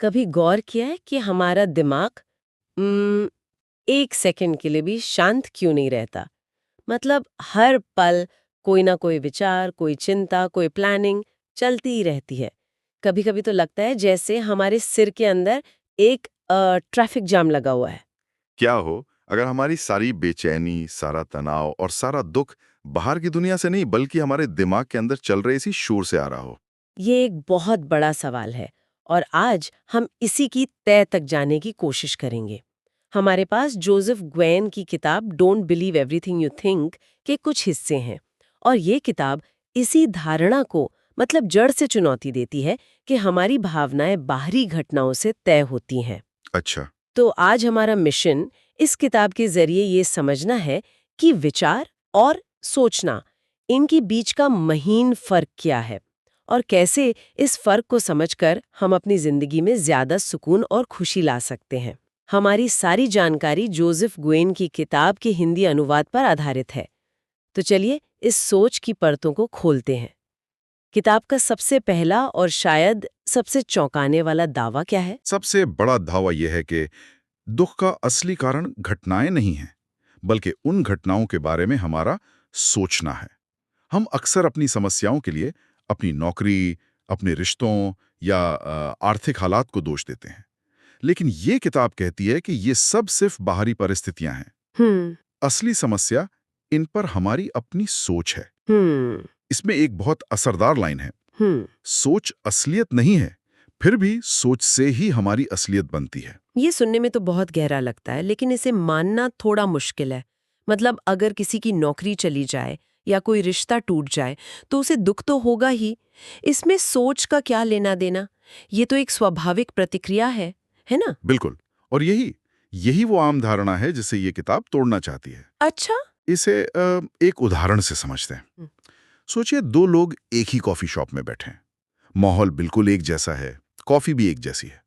कभी गौर किया है कि हमारा दिमाग उम्म, एक सेकंड के लिए भी शांत क्यों नहीं रहता? मतलब हर पल कोई ना कोई विचार, कोई चिंता, कोई प्लानिंग चलती ही रहती है। कभी-कभी तो लगता है जैसे हमारे सिर के अंदर एक ट्रैफिक जाम लगा हुआ है। क्या हो अगर हमारी सारी बेचैनी, सारा तनाव और सारा दुख बाहर की दुनिया से नहीं बल्कि हमारे दिमाग के अंदर चल रहे इसी शोर से आ रहा हो? ये एक बहुत बड़ा सवाल है और आज हम इसी की तह तक जाने की कोशिश करेंगे। हमारे पास जोसेफ ग्वेन की किताब don't believe everything you think के कुछ हिस्से हैं और ये किताब इसी धारणा को मतलब जड़ से चुनौती देती है कि हमारी भावनाएं बाहरी घटनाओं से तय होती हैं। अच्छा। तो आज हमारा मिशन इस किताब के जरिए ये समझना है कि विचार और सोचना इनके बीच का महीन फर्क क्या है और कैसे इस फर्क को समझकर हम अपनी जिंदगी में ज्यादा सुकून और खुशी ला सकते हैं। हमारी सारी जानकारी जोसेफ ग्वेन की किताब के हिंदी अनुवाद पर आधारित है। तो चलिए इस सोच की परतों को खोलते हैं। किताब का सबसे पहला और शायद सबसे चौंकाने वाला दावा क्या है? सबसे बड़ा दावा यह है कि दुख का असली कारण घटनाएं नहीं हैं, बल्कि उन घटनाओं के बारे में हमारा सोचना है। हम अक्सर अपनी समस्याओं के लिए अपनी नौकरी, अपने रिश्तों या आर्थिक हालात को दोष देते हैं। लेकिन ये किताब कहती है कि ये सब सिर्फ बाहरी परिस्थितियां हैं। हम्म। असली समस्या इन पर हमारी अपनी सोच है। हम्म। इसमें एक बहुत असरदार लाइन है। हम्म। सोच असलियत नहीं है, फिर भी सोच से ही हमारी असलियत बनती है। ये सुनने में तो बहुत गहरा लगता है, लेकिन इसे मानना थोड़ा मुश्किल है। मतलब अगर किसी की नौकरी चली जाए या कोई रिश्ता टूट जाए, तो उसे दुख तो होगा ही। इसमें सोच का क्या लेना देना? ये तो एक स्वाभाविक प्रतिक्रिया है ना? बिल्कुल। और यही यही वो आम धारणा है जिसे ये किताब तोड़ना चाहती है। अच्छा। इसे एक उदाहरण से समझते हैं। हम्म। सोचिए, दो लोग एक ही कॉफी शॉप में बैठे हैं। माहौल बिल्कुल एक जैसा है, कॉफी भी एक जैसी है।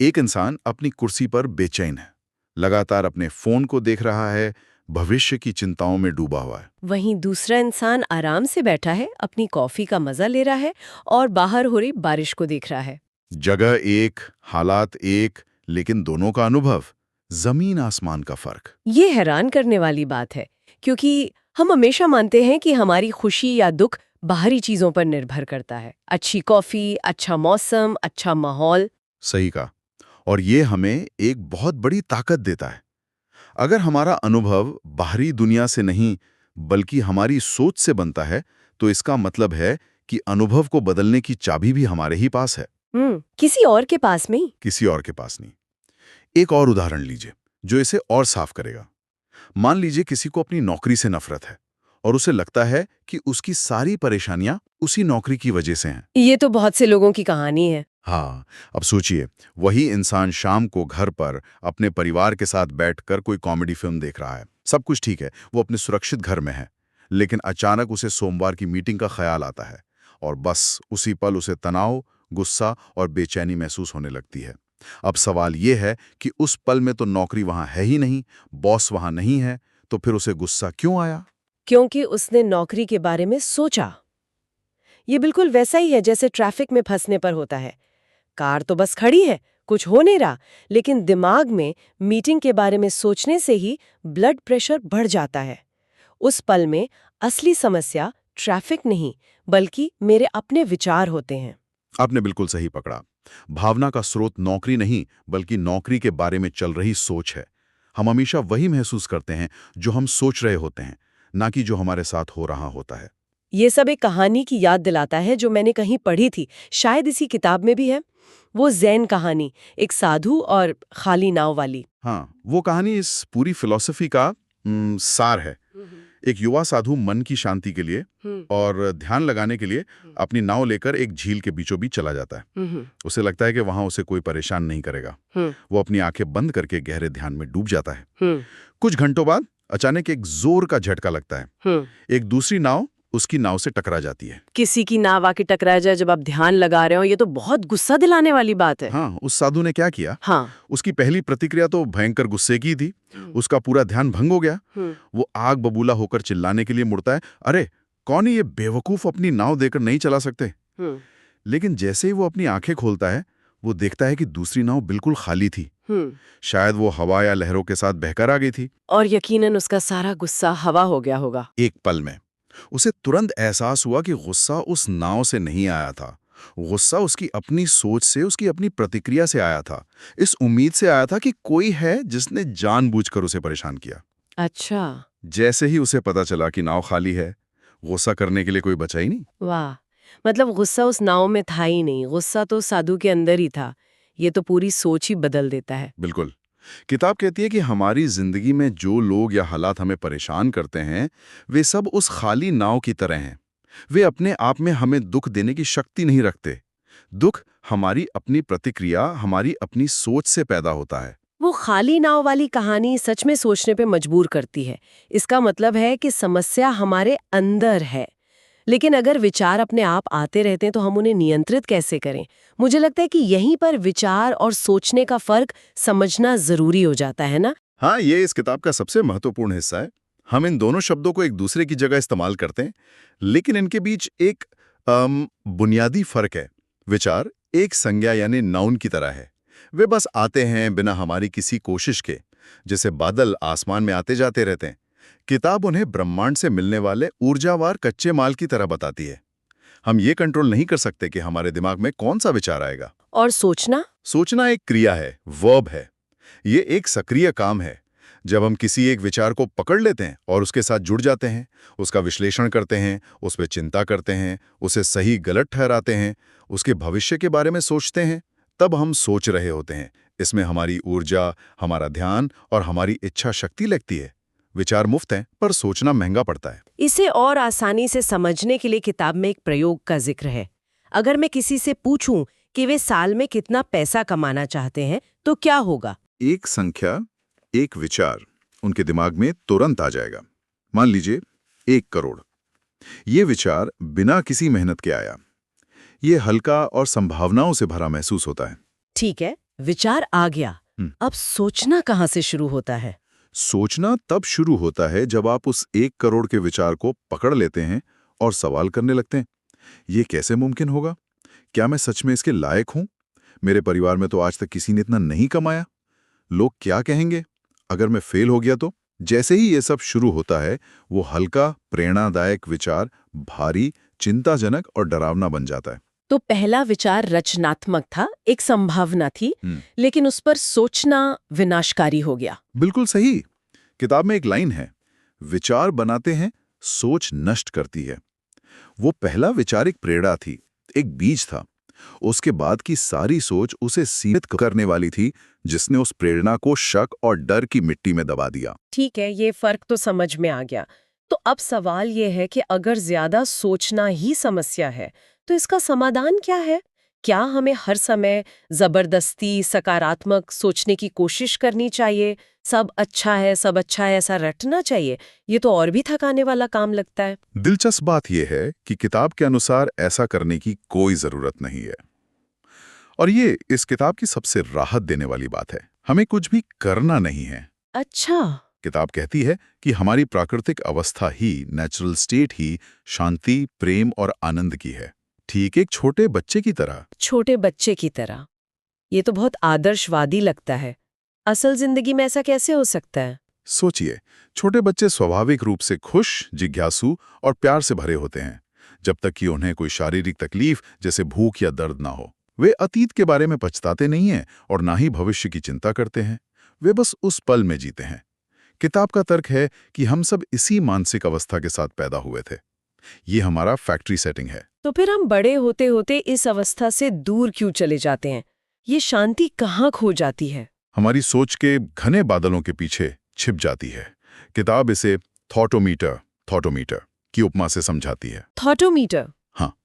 एक इंसान अपनी कुर्सी पर बेचैन है, लगातार अपने फोन को देख रहा है, भविष्य की चिंताओं में डूबा हुआ है। वहीं दूसरा इंसान आराम से बैठा है, अपनी कॉफी का मजा ले रहा है और बाहर हो रही बारिश को देख रहा है। जगह एक, हालात एक, लेकिन दोनों का अनुभव जमीन आसमान का फर्क। ये हैरान करने वाली बात है, क्योंकि हम हमेशा मानते हैं कि हमारी खुशी या दुख बाहरी चीजों पर निर्भर करता है। अच्छी कॉफी, अच्छा मौसम, अच्छा माहौल। सही कहा। और ये हमें एक बहुत बड़ी ताकत देता है। अगर हमारा अनुभव बाहरी दुनिया से नहीं बल्कि हमारी सोच से बनता है, तो इसका मतलब है कि अनुभव को बदलने की चाबी भी हमारे ही पास है, किसी और के पास में ही। किसी और के पास नहीं। एक और उदाहरण लीजिए जो इसे और साफ करेगा। मान लीजिए किसी को अपनी नौकरी से नफरत है और उसे लगता है कि उसकी सारी परेशानियां उसी नौकरी की वजह से हैं। ये तो बहुत से लोगों की कहानी है। हाँ, अब सोचिए, वही इंसान शाम को घर पर अपने परिवार के साथ बैठकर कोई कॉमेडी फिल्म देख रहा है। सब कुछ ठीक है, वो अपने सुरक्षित घर में है। लेकिन अचानक उसे सोमवार की मीटिंग का ख्याल आता है और बस उसी पल उसे तनाव, गुस्सा और बेचैनी महसूस होने लगती है। अब सवाल ये है कि उस पल में तो नौकरी वहां है ही नहीं, बॉस वहां नहीं है, तो फिर उसे गुस्सा क्यों आया? क्योंकि उसने नौकरी के बारे में सोचा। ये बिल्कुल वैसा ही है जैसे ट्रैफिक में फंसने पर होता है। कार तो बस खड़ी है, कुछ हो नहीं रहा, लेकिन दिमाग में मीटिंग के बारे में सोचने से ही ब्लड प्रेशर बढ़ जाता है। उस पल में असली समस्या ट्रैफिक नहीं, बल्कि मेरे अपने विचार होते हैं। आपने बिल्कुल सही पकड़ा। भावना का स्रोत नौकरी नहीं, बल्कि नौकरी के बारे में चल रही सोच है। हम हमेशा वही महसूस करते हैं जो हम सोच रहे होते हैं, ना कि जो हमारे साथ हो रहा होता है। ये सब एक कहानी की याद दिलाता है जो मैंने कहीं पढ़ी थी, शायद इसी किताब में भी है। वो जैन कहानी, एक साधु और खाली नाव वाली। हाँ, वो कहानी इस पूरी फिलॉसफी का सार है। एक युवा साधु मन की शांति के लिए हम्म। और ध्यान लगाने के लिए अपनी नाव लेकर एक झील के बीचों बीच चला जाता है। हम्म। उसे लगता है कि वहां उसे कोई परेशान नहीं करेगा। हम्म। वो अपनी आंखें बंद करके गहरे ध्यान में डूब जाता है। हम्म। कुछ घंटों बाद अचानक एक जोर का झटका लगता है। हम्म। एक दूसरी नाव उसकी नाव से टकरा जाती है। किसी की नाव आके टकरा जाए जब आप ध्यान लगा रहे हो, ये तो बहुत गुस्सा दिलाने वाली बात है। हाँ, उस साधु ने क्या किया? हाँ। उसकी पहली प्रतिक्रिया तो भयंकर गुस्से की थी। उसका पूरा ध्यान भंग हो गया। वो आग बबूला होकर चिल्लाने के लिए मुड़ता है, अरे कौन है ये बेवकूफ, अपनी नाव देकर नहीं चला सकते? हम्म। लेकिन जैसे ही वो अपनी आंखें खोलता है, वो देखता है कि दूसरी नाव बिल्कुल खाली थी। हम्म। शायद वो हवा या लहरों के साथ बहकर आ गई थी। और यकीनन उसका सारा गुस्सा हवा हो गया होगा। एक पल में उसे तुरंत एहसास हुआ कि गुस्सा उस नाव से नहीं आया था। गुस्सा उसकी अपनी सोच से, उसकी अपनी प्रतिक्रिया से आया था। इस उम्मीद से आया था कि कोई है जिसने जानबूझकर उसे परेशान किया। अच्छा। जैसे ही उसे पता चला कि नाव खाली है, गुस्सा करने के लिए कोई बचा ही नहीं। वाह, मतलब गुस्सा उस नाव में था ही नहीं, गुस्सा तो साधु के अंदर ही था। ये तो पूरी सोच ही बदल देता है। बिल्कुल। किताब कहती है कि हमारी जिंदगी में जो लोग या हालात हमें परेशान करते हैं, वे सब उस खाली नाव की तरह हैं। वे अपने आप में हमें दुख देने की शक्ति नहीं रखते। दुख हमारी अपनी प्रतिक्रिया, हमारी अपनी सोच से पैदा होता है। वो खाली नाव वाली कहानी सच में सोचने पे मजबूर करती है। इसका मतलब है कि समस्या हमारे अंदर है, लेकिन अगर विचार अपने आप आते रहते हैं तो हम उन्हें नियंत्रित कैसे करें? मुझे लगता है कि यहीं पर विचार और सोचने का फर्क समझना जरूरी हो जाता है ना? हाँ, ये इस किताब का सबसे महत्वपूर्ण हिस्सा है। हम इन दोनों शब्दों को एक दूसरे की जगह इस्तेमाल करते हैं, लेकिन इनके बीच एक बुनियादी फर्क है। विचार एक संज्ञा यानी नाउन की तरह है। वे बस आते हैं बिना हमारी किसी कोशिश के, जैसे बादल आसमान में आते जाते रहते हैं। किताब उन्हें ब्रह्मांड से मिलने वाले ऊर्जावार कच्चे माल की तरह बताती है। हम ये कंट्रोल नहीं कर सकते कि हमारे दिमाग में कौन सा विचार आएगा। और सोचना? सोचना एक क्रिया है, वर्ब है। ये एक सक्रिय काम है। जब हम किसी एक विचार को पकड़ लेते हैं और उसके साथ जुड़ जाते हैं, उसका विश्लेषण करते हैं, उस पर चिंता करते हैं, उसे सही गलत ठहराते हैं, उसके भविष्य के बारे में सोचते हैं, तब हम सोच रहे होते हैं। इसमें हमारी ऊर्जा, हमारा ध्यान और हमारी इच्छा शक्ति लगती है। विचार मुफ्त हैं, पर सोचना महंगा पड़ता है। इसे और आसानी से समझने के लिए किताब में एक प्रयोग का जिक्र है। अगर मैं किसी से पूछूं कि वे साल में कितना पैसा कमाना चाहते हैं, तो क्या होगा? एक संख्या, एक विचार उनके दिमाग में तुरंत आ जाएगा। मान लीजिए 1 करोड़। ये विचार बिना किसी मेहनत के आया। ये हल्का और संभावनाओं से भरा महसूस होता है। ठीक है, विचार आ गया। अब सोचना कहाँ से शुरू होता है? सोचना तब शुरू होता है जब आप उस 1 करोड़ के विचार को पकड़ लेते हैं और सवाल करने लगते हैं। ये कैसे मुमकिन होगा? क्या मैं सच में इसके लायक हूं? मेरे परिवार में तो आज तक किसी ने इतना नहीं कमाया। लोग क्या कहेंगे अगर मैं फेल हो गया तो? जैसे ही ये सब शुरू होता है, वो हल्का प्रेरणादायक विचार भारी, चिंताजनक और डरावना बन जाता है। तो पहला विचार रचनात्मक था, एक संभावना थी, लेकिन उस पर सोचना विनाशकारी हो गया। बिल्कुल सही। किताब में एक लाइन है, विचार बनाते हैं, सोच नष्ट करती है। वो पहला विचार एक प्रेरणा थी, एक बीज था। उसके बाद की सारी सोच उसे सीमित करने वाली थी, जिसने उस प्रेरणा को शक और डर की मिट्टी में दबा दिया। ठीक है, ये फर्क तो समझ में आ गया। तो अब सवाल ये है कि अगर ज्यादा सोचना ही समस्या है, तो इसका समाधान क्या है? क्या हमें हर समय जबरदस्ती सकारात्मक सोचने की कोशिश करनी चाहिए? सब अच्छा है ऐसा रटना चाहिए? ये तो और भी थकाने वाला काम लगता है। दिलचस्प बात यह है कि किताब के अनुसार ऐसा करने की कोई जरूरत नहीं है। और ये इस किताब की सबसे राहत देने वाली बात है। हमें कुछ भी करना नहीं है। अच्छा। किताब कहती है कि हमारी प्राकृतिक अवस्था ही, नेचुरल स्टेट ही शांति, प्रेम और आनंद की है। ठीक एक छोटे बच्चे की तरह। छोटे बच्चे की तरह। ये तो बहुत आदर्शवादी लगता है। असल जिंदगी में ऐसा कैसे हो सकता है? सोचिए, छोटे बच्चे स्वाभाविक रूप से खुश, जिज्ञासु और प्यार से भरे होते हैं, जब तक कि उन्हें कोई शारीरिक तकलीफ जैसे भूख या दर्द ना हो। वे अतीत के बारे में पछताते नहीं हैं और ना ही भविष्य की चिंता करते हैं। वे बस उस पल में जीते हैं। किताब का तर्क है कि हम सब इसी मानसिक अवस्था के साथ पैदा हुए थे। ये हमारा फैक्ट्री सेटिंग है। तो फिर हम बड़े होते होते इस अवस्था से दूर क्यों चले जाते हैं? ये शांति कहाँ खो जाती है? हमारी सोच के घने बादलों के पीछे छिप जाती है। किताब इसे थॉटोमीटर की उपमा से समझाती है। थॉटोमीटर? हाँ,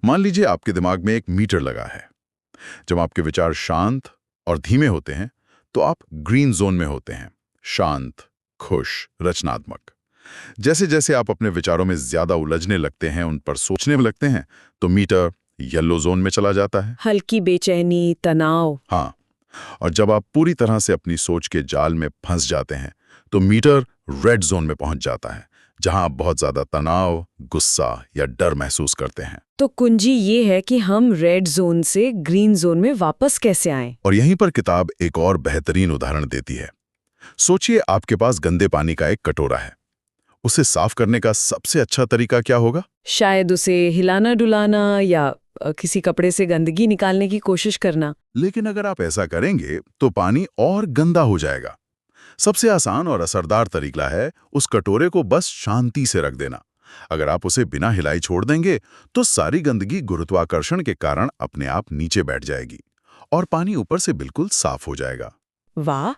मान लीजिए आपके दिमाग में एक मीटर लगा है। जब आपके विचार शांत और धीमे होते हैं तो आप ग्रीन जोन में होते हैं, शांत, खुश, रचनात्मक। जैसे जैसे आप अपने विचारों में ज्यादा उलझने लगते हैं, उन पर सोचने लगते हैं, तो मीटर येलो जोन में चला जाता है। हल्की बेचैनी, तनाव। हाँ, और जब आप पूरी तरह से अपनी सोच के जाल में फंस जाते हैं तो मीटर रेड जोन में पहुंच जाता है, जहां आप बहुत ज्यादा तनाव, गुस्सा या डर महसूस करते हैं। तो कुंजी ये है कि हम रेड जोन से ग्रीन जोन में वापस कैसे आएं? और यहीं पर किताब एक और बेहतरीन उदाहरण देती है। सोचिए आपके पास गंदे पानी का एक कटोरा है। उसे साफ करने का सबसे अच्छा तरीका क्या होगा? शायद उसे हिलाना डुलाना या किसी कपड़े से गंदगी निकालने की कोशिश करना। लेकिन अगर आप ऐसा करेंगे तो पानी और गंदा हो जाएगा। सबसे आसान और असरदार तरीका है उस कटोरे को बस शांति से रख देना। अगर आप उसे बिना हिलाई छोड़ देंगे तो सारी गंदगी गुरुत्वाकर्षण के कारण अपने आप नीचे बैठ जाएगी और पानी ऊपर से बिल्कुल साफ हो जाएगा। वाह,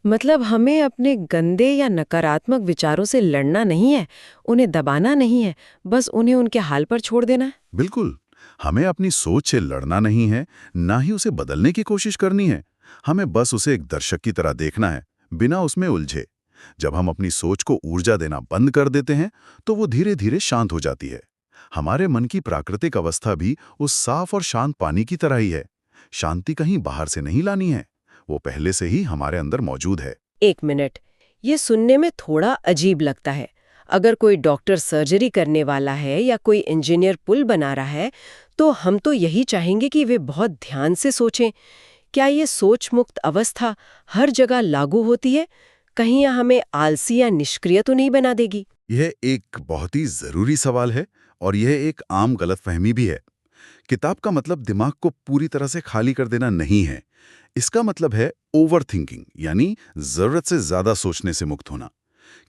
मतलब हमें अपने गंदे या नकारात्मक विचारों से लड़ना नहीं है, उन्हें दबाना नहीं है, बस उन्हें उनके हाल पर छोड़ देना है। बिल्कुल, हमें अपनी सोच से लड़ना नहीं है, ना ही उसे बदलने की कोशिश करनी है। हमें बस उसे एक दर्शक की तरह देखना है, बिना उसमें उलझे। जब हम अपनी सोच को ऊर्जा देना बंद कर देते हैं तो वो धीरे धीरे शांत हो जाती है। हमारे मन की प्राकृतिक अवस्था भी उस साफ और शांत पानी की तरह ही है। शांति कहीं बाहर से नहीं लानी है, वो पहले से ही हमारे अंदर मौजूद है। एक मिनट, ये सुनने में थोड़ा अजीब लगता है। अगर कोई डॉक्टर सर्जरी करने वाला है या कोई इंजीनियर पुल बना रहा है, तो हम तो यही चाहेंगे कि वे बहुत ध्यान से सोचें। क्या ये सोच मुक्त अवस्था हर जगह लागू होती है? कहीं यह हमें आलसी या निष्क्रिय तो नहीं बना देगी? यह एक बहुत ही जरूरी सवाल है और यह एक आम गलतफहमी भी है। किताब का मतलब दिमाग को पूरी तरह से खाली कर देना नहीं है। इसका मतलब है ओवर थिंकिंग, यानी जरूरत से ज्यादा सोचने से मुक्त होना।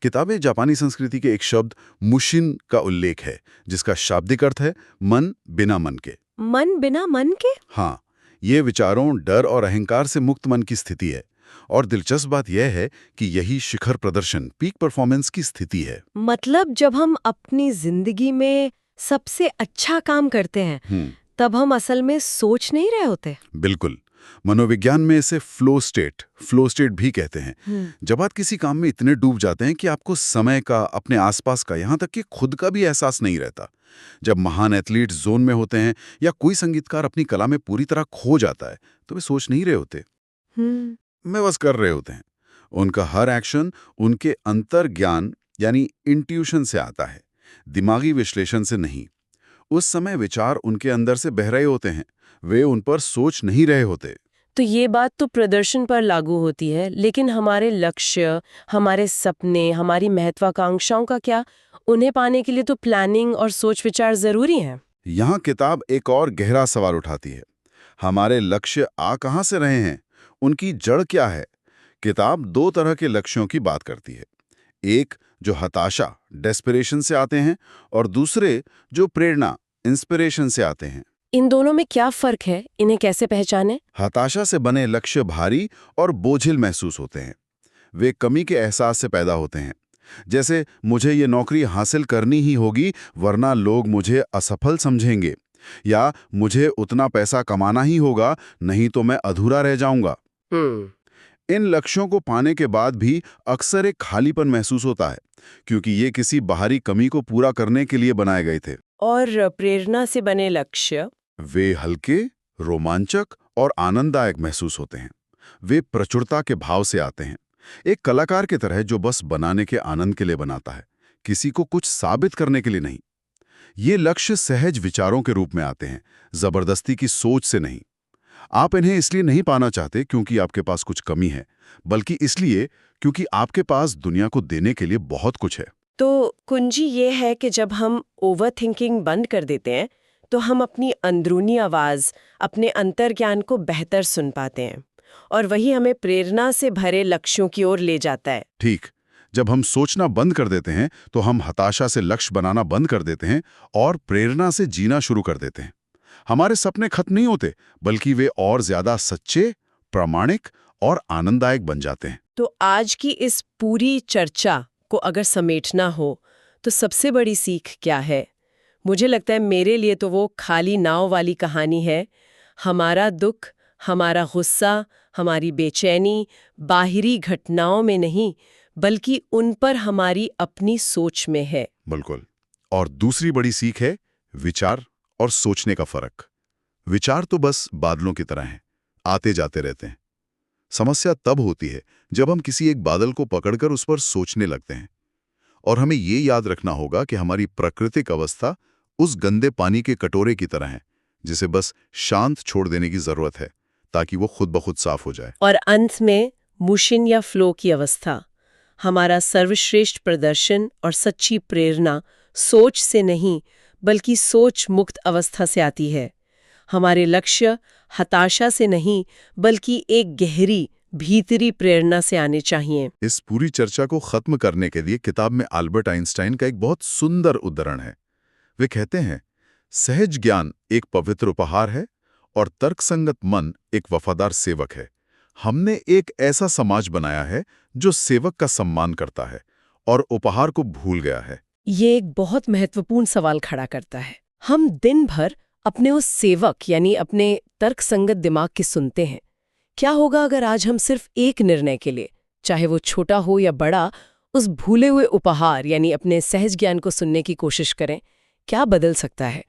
किताबें जापानी संस्कृति के एक शब्द मुशिन का उल्लेख है, जिसका शाब्दिक अर्थ है मन बिना मन के। मन बिना मन के? हाँ, ये विचारों, डर और अहंकार से मुक्त मन की स्थिति है। और दिलचस्प बात यह है कि यही शिखर प्रदर्शन, पीक परफॉर्मेंस की स्थिति है। मतलब जब हम अपनी जिंदगी में सबसे अच्छा काम करते हैं, तब हम असल में सोच नहीं रहे होते। बिल्कुल। मनोविज्ञान में इसे फ्लो स्टेट भी कहते हैं। जब आप किसी काम में इतने डूब जाते हैं कि आपको समय का, अपने आसपास का, यहाँ तक कि खुद का भी एहसास नहीं रहता। जब महान एथलीट जोन में होते हैं या कोई संगीतकार अपनी कला में पूरी तरह खो जाता है, तो वे सोच नहीं रहे होते, मैं बस कर रहे होते हैं। उनका हर एक्शन उनके अंतर ज्ञान यानी इंट्यूशन से आता है, दिमागी विश्लेषण से नहीं। उस समय विचार उनके अंदर से बह रहे होते हैं, वे उन पर सोच नहीं रहे होते। तो ये बात तो प्रदर्शन पर लागू होती है, लेकिन हमारे लक्ष्य, हमारे सपने, हमारी महत्वाकांक्षाओं का क्या? उन्हें पाने के लिए तो प्लानिंग और सोच विचार जरूरी है। यहाँ किताब एक और गहरा सवाल उठाती है। हमारे लक्ष्य आ कहाँ से रहे हैं? उनकी जड़ क्या है? किताब दो तरह के लक्ष्यों की बात करती है। एक जो हताशा, डेस्परेशन से आते हैं, और दूसरे जो प्रेरणा, इंस्पिरेशन से आते हैं। इन दोनों में क्या फर्क है? इन्हें कैसे पहचानें? हताशा से बने लक्ष्य भारी और बोझिल महसूस होते हैं। वे कमी के एहसास से पैदा होते हैं। जैसे मुझे ये नौकरी हासिल करनी ही होगी वरना लोग मुझे असफल समझेंगे, या मुझे उतना पैसा कमाना ही होगा नहीं तो मैं अधूरा रह जाऊंगा। इन लक्ष्यों को पाने के बाद भी अक्सर एक खालीपन महसूस होता है, क्योंकि ये किसी बाहरी कमी को पूरा करने के लिए बनाए गए थे। और प्रेरणा से बने लक्ष्य? वे हल्के, रोमांचक और आनंददायक महसूस होते हैं। वे प्रचुरता के भाव से आते हैं, एक कलाकार की तरह जो बस बनाने के आनंद के लिए बनाता है, किसी को कुछ साबित करने के लिए नहीं। ये लक्ष्य सहज विचारों के रूप में आते हैं, जबरदस्ती की सोच से नहीं। आप इन्हें इसलिए नहीं पाना चाहते क्योंकि आपके पास कुछ कमी है, बल्कि इसलिए क्योंकि आपके पास दुनिया को देने के लिए बहुत कुछ है। तो कुंजी ये है कि जब हम ओवर थिंकिंग बंद कर देते हैं, तो हम अपनी अंदरूनी आवाज, अपने अंतर्ज्ञान को बेहतर सुन पाते हैं, और वही हमें प्रेरणा से भरे लक्ष्यों की ओर ले जाता है। ठीक, जब हम सोचना बंद कर देते हैं तो हम हताशा से लक्ष्य बनाना बंद कर देते हैं और प्रेरणा से जीना शुरू कर देते हैं। हमारे सपने खत्म नहीं होते, बल्कि वे और ज्यादा सच्चे, प्रामाणिक और आनंददायक बन जाते हैं। तो आज की इस पूरी चर्चा को अगर समेटना हो, तो सबसे बड़ी सीख क्या है? मुझे लगता है मेरे लिए तो वो खाली नाव वाली कहानी है। हमारा दुख, हमारा गुस्सा, हमारी बेचैनी बाहरी घटनाओं में नहीं, बल्कि उन पर हमारी अपनी सोच में है। बिल्कुल। और दूसरी बड़ी सीख है विचार और सोचने का फर्क। विचार तो बस बादलों की तरह हैं, आते जाते रहते हैं। समस्या तब होती है जब हम किसी एक बादल को पकड़कर उस पर सोचने लगते हैं, और हमें ये याद रखना होगा कि हमारी प्राकृतिक अवस्था उस गंदे पानी के कटोरे की तरह है, जिसे बस शांत छोड़ देने की जरूरत है ताकि वो खुद ब खुद साफ हो जाए। और अंत में मुशिन या फ्लो की अवस्था, हमारा सर्वश्रेष्ठ प्रदर्शन और सच्ची प्रेरणा सोच से नहीं बल्कि सोच मुक्त अवस्था से आती है। हमारे लक्ष्य हताशा से नहीं बल्कि एक गहरी भीतरी प्रेरणा से आने चाहिए। इस पूरी चर्चा को खत्म करने के लिए किताब में अल्बर्ट आइंस्टाइन का एक बहुत सुंदर उदाहरण है। वे कहते हैं, सहज ज्ञान एक पवित्र उपहार है और तर्कसंगत मन एक वफादार सेवक है। हमने एक ऐसा समाज बनाया है जो सेवक का सम्मान करता है और उपहार को भूल गया है। ये एक बहुत महत्वपूर्ण सवाल खड़ा करता है। हम दिन भर अपने उस सेवक यानी अपने तर्कसंगत दिमाग की सुनते हैं। क्या होगा अगर आज हम सिर्फ एक निर्णय के लिए, चाहे वो छोटा हो या बड़ा, उस भूले हुए उपहार यानी अपने सहज ज्ञान को सुनने की कोशिश करें? क्या बदल सकता है?